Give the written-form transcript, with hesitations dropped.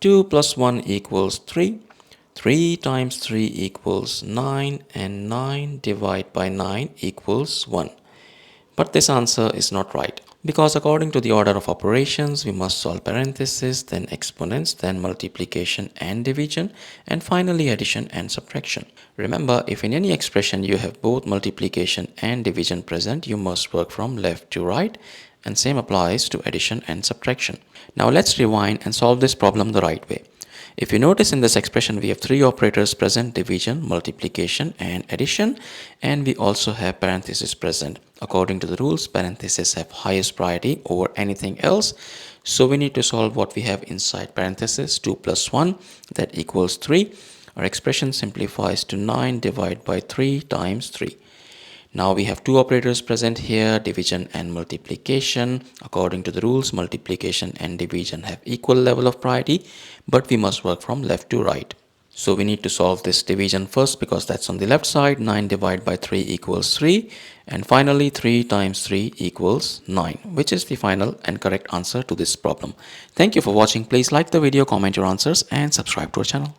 2 plus 1 equals 3. 3 times 3 equals 9, and 9 divided by 9 equals 1. But this answer is not right, because according to the order of operations, we must solve parentheses, then exponents, then multiplication and division, and finally addition and subtraction. Remember, if in any expression you have both multiplication and division present, you must work from left to right, and same applies to addition and subtraction. Now let's rewind and solve this problem the right way. If you notice, in this expression we have three operators present: division, multiplication and addition, and we also have parentheses present. According to the rules, parentheses have highest priority over anything else, so we need to solve what we have inside parentheses. 2 plus 1, that equals 3. Our expression simplifies to 9 divided by 3 times 3. Now we have two operators present here, division and multiplication. According to the rules, multiplication and division have equal level of priority, but we must work from left to right. So we need to solve this division first, because that's on the left side. 9 divided by 3 equals 3. And finally 3 times 3 equals 9, which is the final and correct answer to this problem. Thank you for watching. Please like the video, comment your answers and subscribe to our channel.